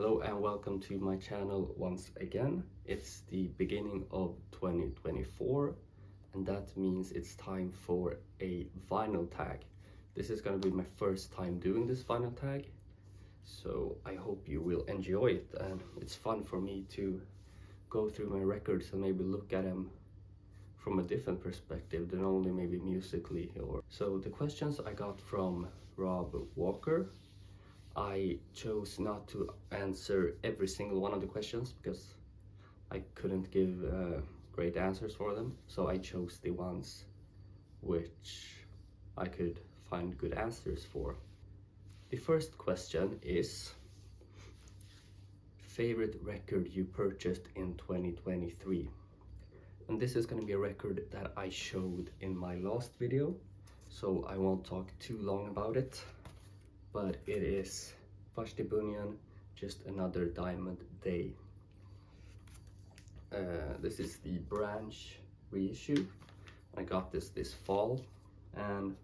Hello and welcome to my channel once again. It's the beginning of 2024 and that means it's time for a vinyl tag. This is going to be my first time doing this vinyl tag, so I hope you will enjoy it, and it's fun for me to go through my records and maybe look at them from a different perspective than only maybe musically. So the questions I got from Rob Walker, I chose not to answer every single one of the questions because I couldn't give great answers for them. So I chose the ones which I could find good answers for. The first question is, favorite record you purchased in 2023? And this is going to be a record that I showed in my last video, so I won't talk too long about it. But it is Vashti Bunyan, Just Another Diamond Day. This is the Branch reissue. I got this fall, and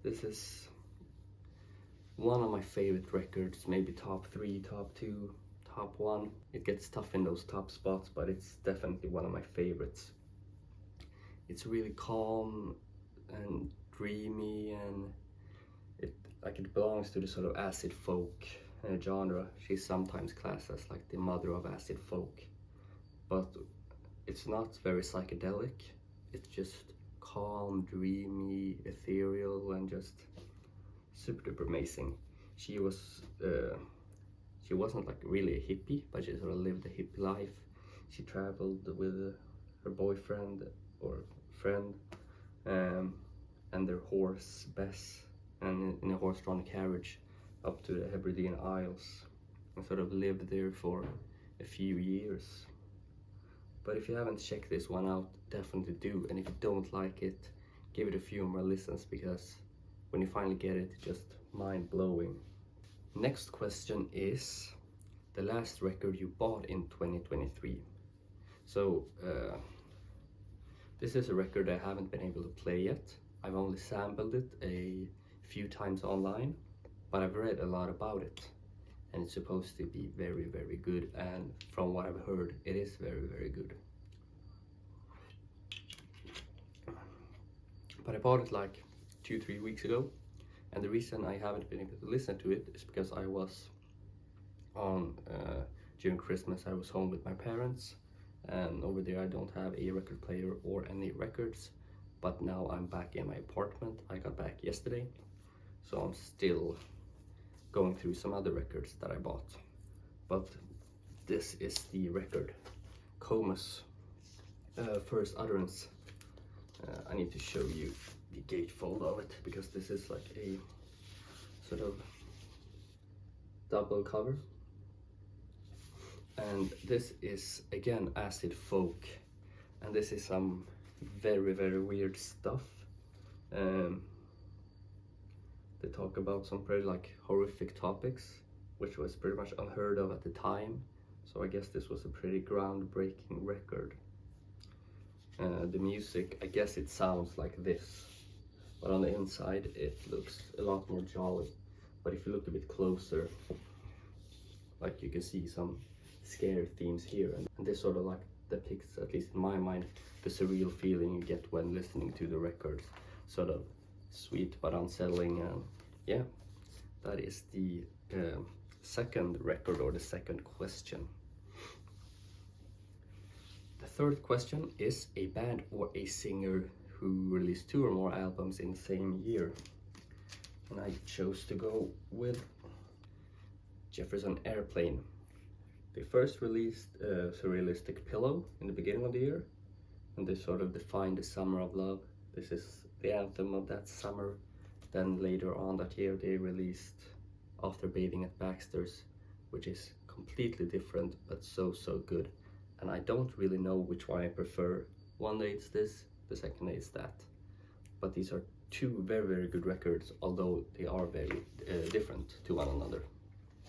this is one of my favorite records, maybe top 3, top 2, top 1. It gets tough in those top spots, but it's definitely one of my favorites. It's really calm and dreamy, and it belongs to the sort of acid folk genre. She's sometimes classed as like the mother of acid folk, but it's not very psychedelic. It's just calm, dreamy, ethereal, and just super duper amazing. She wasn't like really a hippie, but she sort of lived a hippie life. She traveled with her boyfriend or friend and their horse Bess, and in a horse-drawn carriage up to the Hebridean Isles, and sort of lived there for a few years. But if you haven't checked this one out, definitely do, and if you don't like it, give it a few more listens, because when you finally get it, it's just mind-blowing. Next question is, the last record you bought in 2023. So this is a record I haven't been able to play yet. I've only sampled it a few times online, but I've read a lot about it, and it's supposed to be very, very good, and from what I've heard, it is very, very good. But I bought it like 2-3 weeks ago, and the reason I haven't been able to listen to it is because I was on during Christmas I was home with my parents, and over there I don't have a record player or any records. But now I'm back in my apartment. I got back yesterday, so I'm still going through some other records that I bought. But this is the record, Comus, First Utterance. I need to show you the gatefold of it, because this is like a sort of double cover. And this is again acid folk, and this is some very, very weird stuff. They talk about some pretty like horrific topics, which was pretty much unheard of at the time, so I guess this was a pretty groundbreaking record. The music, I guess it sounds like this, but on the inside it looks a lot more jolly. But if you look a bit closer, like you can see some scary themes here, and this sort of like depicts, at least in my mind, the surreal feeling you get when listening to the records. Sort of sweet but unsettling, and yeah, that is the second record, or the second question. The third question is a band or a singer who released 2 or more albums in the same year, and I chose to go with Jefferson Airplane. They first released Surrealistic Pillow in the beginning of the year, and they sort of defined the summer of love. This is the anthem of that summer. Then later on that year they released After Bathing at Baxter's, which is completely different but so good. And I don't really know which one I prefer. One day it's this, the second day it's that. But these are 2 very, very good records, although they are very different to one another.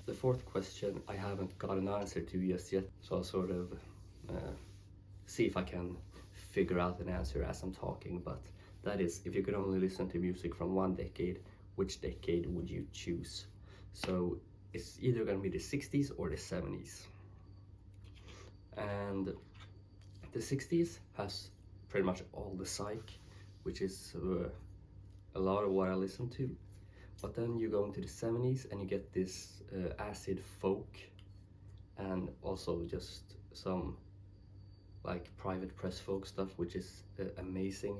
The fourth question I haven't got an answer to just yet, so I'll sort of see if I can figure out an answer as I'm talking. But that is, if you could only listen to music from one decade, which decade would you choose? So it's either gonna be the 60s or the 70s. And the 60s has pretty much all the psych, which is a lot of what I listen to. But then you go into the 70s and you get this acid folk, and also just some like Private Press folk stuff, which is amazing.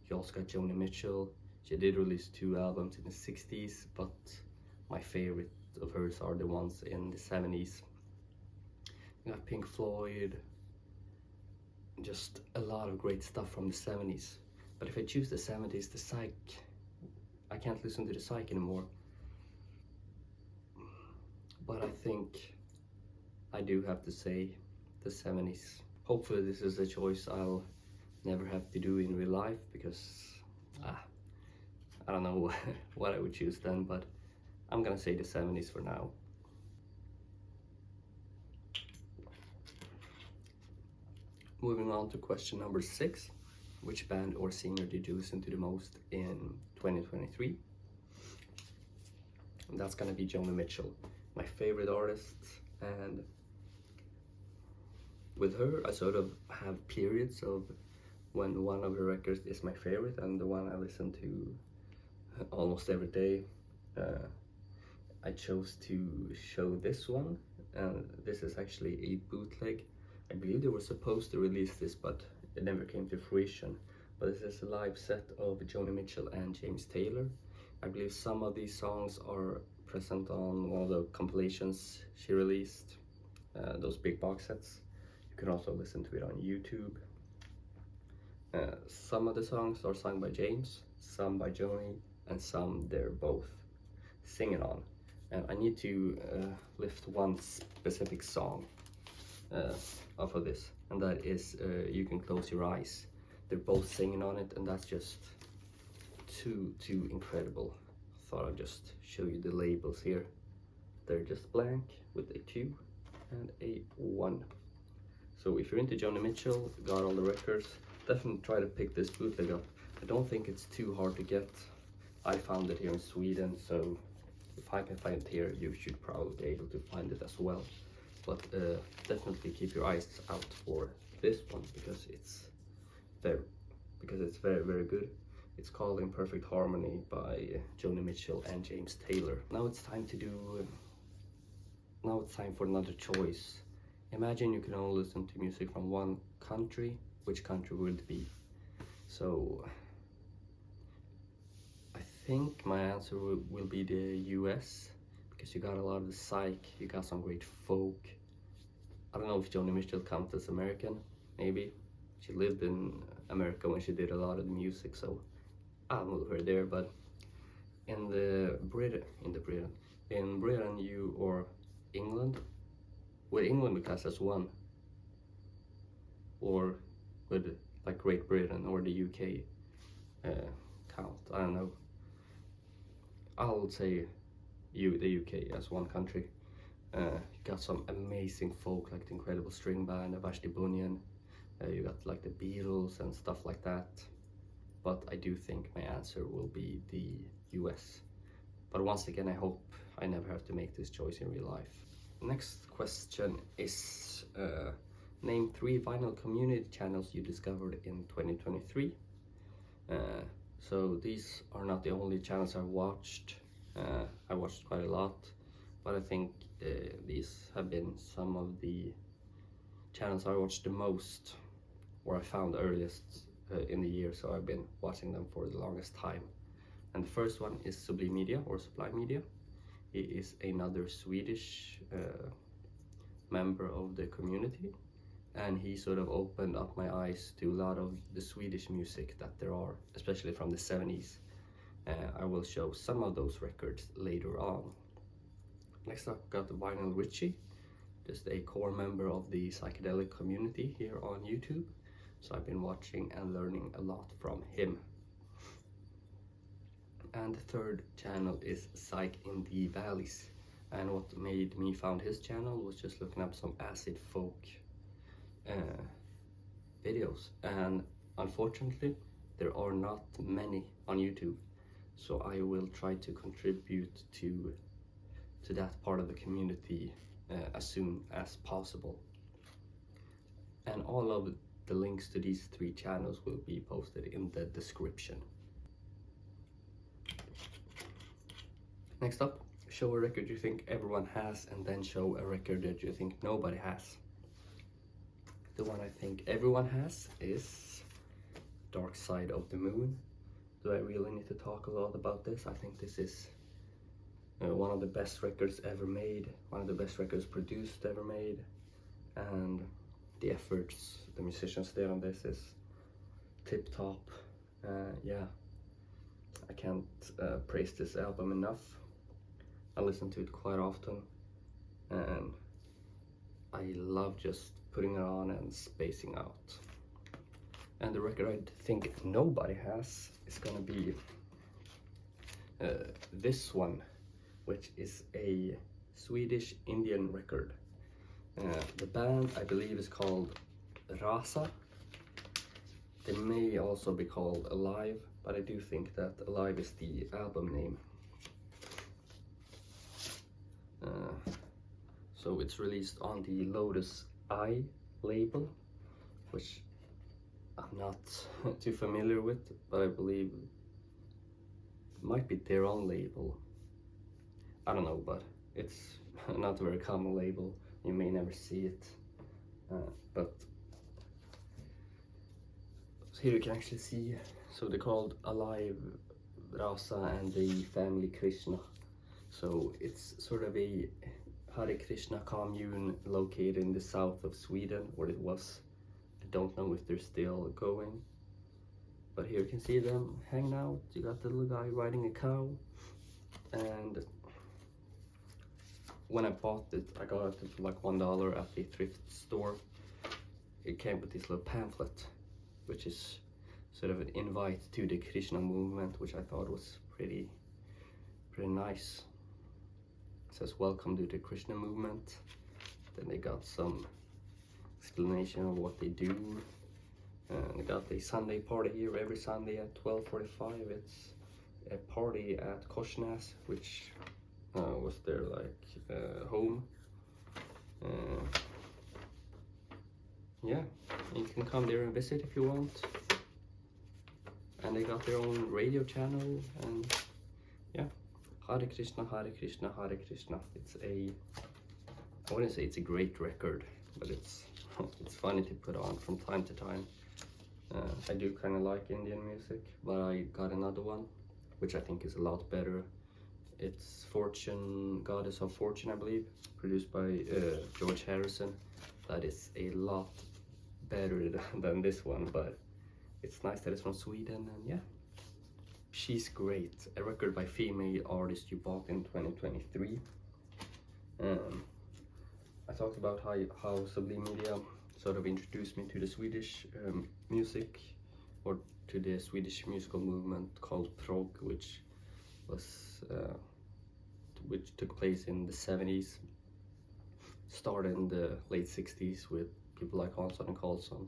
You also got Joni Mitchell. She did release 2 albums in the 60s, but my favorite of hers are the ones in the 70s. You got Pink Floyd, just a lot of great stuff from the 70s. But if I choose the 70s, the psych, I can't listen to the psych anymore. But I think I do have to say the 70s. Hopefully this is a choice I'll never have to do in real life, because I don't know what I would choose then, but I'm gonna say the 70s for now. Moving on to question number 6. Which band or singer did you listen to the most in 2023? And that's gonna be Joni Mitchell, my favorite artist. And with her, I sort of have periods of when one of her records is my favorite and the one I listen to almost every day. I chose to show this one, and this is actually a bootleg. I believe they were supposed to release this, but it never came to fruition. But this is a live set of Joni Mitchell and James Taylor. I believe some of these songs are present on one of the compilations she released, those big box sets. You can also listen to it on YouTube. Some of the songs are sung by James, some by Joni, and some they're both singing on. And I need to lift one specific song off of this, and that is You Can Close Your Eyes. They're both singing on it, and that's just too incredible. Thought I'd just show you the labels here. They're just blank with a 2 and a 1. So if you're into Joni Mitchell, got all the records, definitely try to pick this bootleg up. I don't think it's too hard to get. I found it here in Sweden, so if I can find it here, you should probably be able to find it as well. But definitely keep your eyes out for this one, because it's very, very good. It's called In Perfect Harmony by Joni Mitchell and James Taylor. Now it's time for another choice. Imagine you can only listen to music from one country. Which country would it be? So I think my answer will be the US, because you got a lot of the psych, you got some great folk. I don't know if Joni Mitchell counts as American, maybe. She lived in America when she did a lot of the music, so I'll move her there. But in Britain, you or England, would England be classed as one? Or would like Great Britain or the UK count? I don't know. I'll say the UK as one country. You got some amazing folk like the Incredible String Band of Vashti Bunyan. You got like the Beatles and stuff like that. But I do think my answer will be the US. But once again, I hope I never have to make this choice in real life. Next question is name 3 vinyl community channels you discovered in 2023. So these are not the only channels I watched. I watched quite a lot, but I think these have been some of the channels I watched the most, or I found earliest in the year, so I've been watching them for the longest time. And the first one is Sublime Media, or Sublime Media. He is another Swedish member of the community, and he sort of opened up my eyes to a lot of the Swedish music that there are, especially from the 70s. I will show some of those records later on. Next up, got Vinyl Richie, just a core member of the psychedelic community here on YouTube. So I've been watching and learning a lot from him. And the third channel is Psych in the Valleys. And what made me found his channel was just looking up some acid folk videos. And unfortunately, there are not many on YouTube. So I will try to contribute to to that part of the community as soon as possible. And all of the links to these 3 channels will be posted in the description. Next up, show a record you think everyone has, and then show a record that you think nobody has. The one I think everyone has is Dark Side of the Moon. Do I really need to talk a lot about this? I think this is one of the best records ever made, one of the best records produced ever made, and the efforts the musicians did on this is tip top. Yeah, I can't praise this album enough. I listen to it quite often, and I love just putting it on and spacing out. And the record I think nobody has is gonna be this one, which is a Swedish Indian record. The band, I believe, is called Rasa. They may also be called Alive, but I do think that Alive is the album name. So it's released on the Lotus Eye label, which I'm not too familiar with, but I believe it might be their own label. I don't know, but it's not a very common label. You may never see it, but here you can actually see, so they're called Alive, Rasa and the Family Krishna. So it's sort of a Hare Krishna commune located in the south of Sweden, or it was. I don't know if they're still going, but here you can see them hanging out. You got the little guy riding a cow, and when I bought it, I got it for like $1 at the thrift store. It came with this little pamphlet, which is sort of an invite to the Krishna movement, which I thought was pretty nice. It says welcome to the Krishna movement. Then they got some explanation of what they do. They got the Sunday party here every Sunday at 12:45. It's a party at Korsnäs, which was their home. Yeah, you can come there and visit if you want. And they got their own radio channel, and yeah, Hare Krishna, Hare Krishna, Hare Krishna. It's a, I wouldn't say it's a great record, but it's funny to put on from time to time. I do kind of like Indian music, but I got another one, which I think is a lot better. It's Fortune, Goddess of Fortune, I believe, produced by George Harrison. That is a lot better than this one, but it's nice that it's from Sweden, and yeah, She's Great, a record by female artist you bought in 2023. I talked about how Sublime Media sort of introduced me to the Swedish music, or to the Swedish musical movement called prog, which took place in the 70s, started in the late 60s with people like Hansson and Karlsson,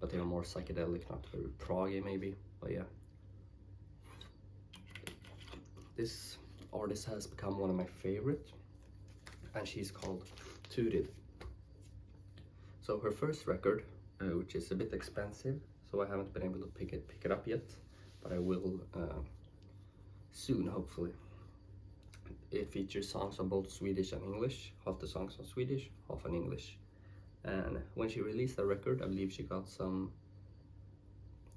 but they were more psychedelic, not very proggy maybe, but yeah. This artist has become one of my favorite, and she's called Turid. So her first record, which is a bit expensive, so I haven't been able to pick it up yet, but I will soon, hopefully. It features songs on both Swedish and English, half the songs on Swedish, half on English. And when she released the record, I believe she got some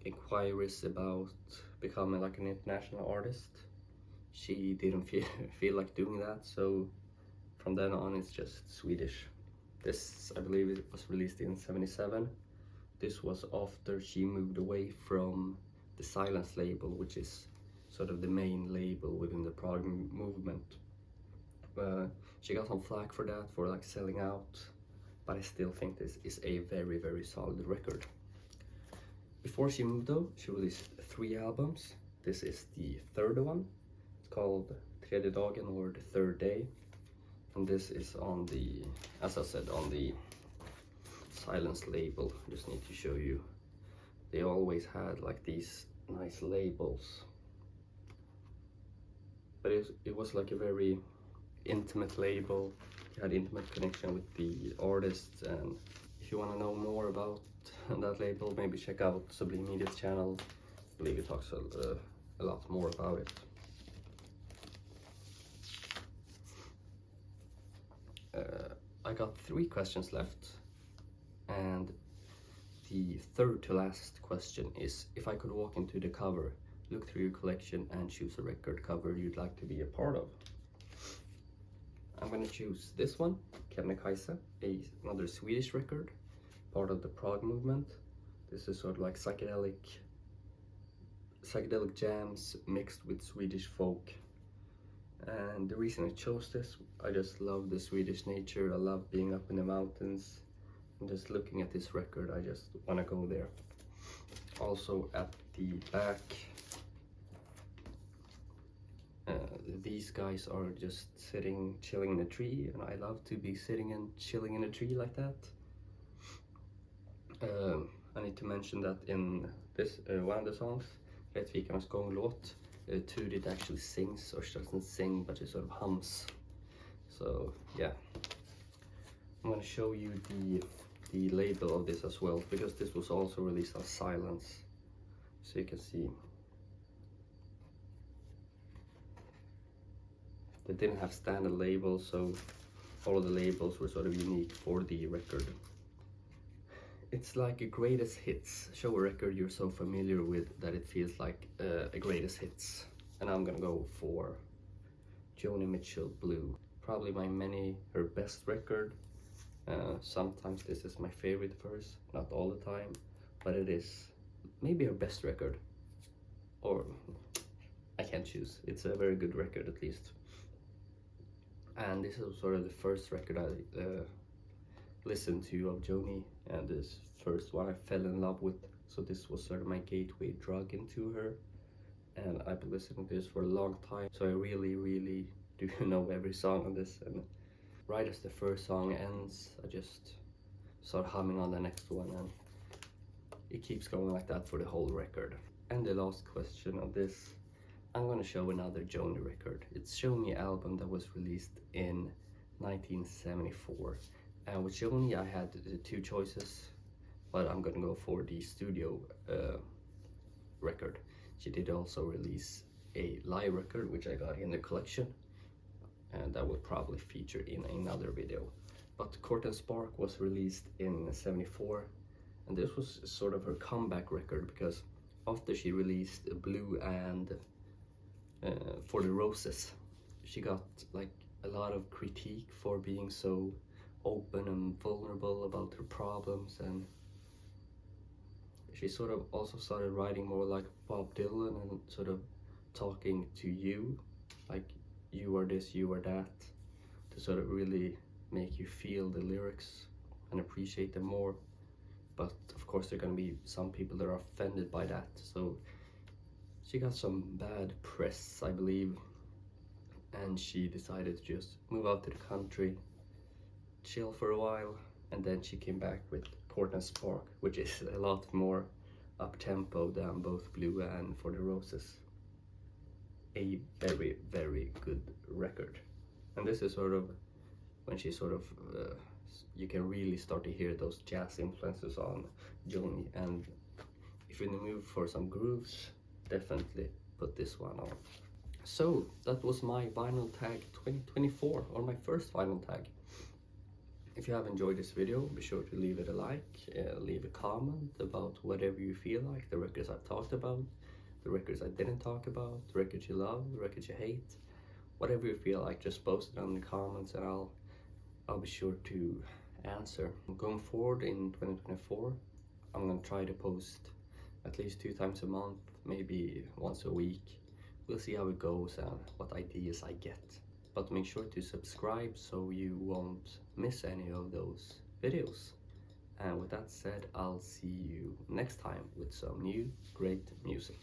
inquiries about becoming like an international artist. She didn't feel like doing that, so from then on it's just Swedish. This, I believe, it was released in '77. This was after she moved away from the Silence label, which is sort of the main label within the prog movement. She got some flack for that, for like selling out, but I still think this is a very, very solid record. Before she moved though, she released 3 albums. This is the third one. It's called Tredje dagen, or The Third Day. And this is on the, as I said, on the Silence label. Just need to show you. They always had like these nice labels. But it was like a very intimate label. He had intimate connection with the artists, and if you want to know more about that label, maybe check out Sublime Media's channel. I believe he talks a lot more about it. I got 3 questions left, and the third to last question is, if I could walk into the cover, look through your collection and choose a record cover you'd like to be a part of. I'm gonna choose this one, Kebnekaise, another Swedish record, part of the prog movement. This is sort of like psychedelic jams mixed with Swedish folk. And the reason I chose this, I just love the Swedish nature. I love being up in the mountains, and just looking at this record, I just want to go there. Also at the back, these guys are just sitting, chilling in a tree, and I love to be sitting and chilling in a tree like that. I need to mention that in this one of the songs, Rättvikarnas gånglåt, Turid actually sings, or she doesn't sing, but she sort of hums. So yeah, I'm gonna show you the label of this as well, because this was also released on Silence, so you can see they didn't have standard labels, so all of the labels were sort of unique for the record. It's like a greatest hits. Show a record you're so familiar with that it feels like a greatest hits. And I'm gonna go for Joni Mitchell, Blue. Probably her best record. Sometimes this is my favorite verse, not all the time, but it is maybe her best record. Or I can't choose. It's a very good record at least. And this is sort of the first record I listened to of Joni, and this first one I fell in love with, so this was sort of my gateway drug into her, and I've been listening to this for a long time, so I really do know every song on this. And right as the first song ends, I just start humming on the next one, and it keeps going like that for the whole record. And the last question of this, I'm gonna show another Joni record. It's Show Me album that was released in 1974. And with Joni I had 2 choices, but I'm gonna go for the studio record. She did also release a live record, which I got in the collection, and that will probably feature in another video. But Court and Spark was released in 74, and this was sort of her comeback record, because after she released Blue and For the Roses, she got like a lot of critique for being so open and vulnerable about her problems, and she sort of also started writing more like Bob Dylan and sort of talking to you, like you are this, you are that, to sort of really make you feel the lyrics and appreciate them more. But of course there are going to be some people that are offended by that, so she got some bad press, I believe, and she decided to just move out to the country, chill for a while, and then she came back with Court and Spark, which is a lot more up-tempo than both Blue and For the Roses. A very good record. And this is sort of when she sort of you can really start to hear those jazz influences on Joni, and if you're in the mood for some grooves, definitely put this one on. So that was my vinyl tag 2024, or my first vinyl tag. If you have enjoyed this video, be sure to leave it a like, leave a comment about whatever you feel like, the records I've talked about, the records I didn't talk about, the records you love, the records you hate, whatever you feel like, just post it on the comments and I'll be sure to answer. Going forward in 2024, I'm gonna try to post at least 2 times a month, maybe once a week. We'll see how it goes and what ideas I get. But make sure to subscribe so you won't miss any of those videos. And with that said, I'll see you next time with some new great music.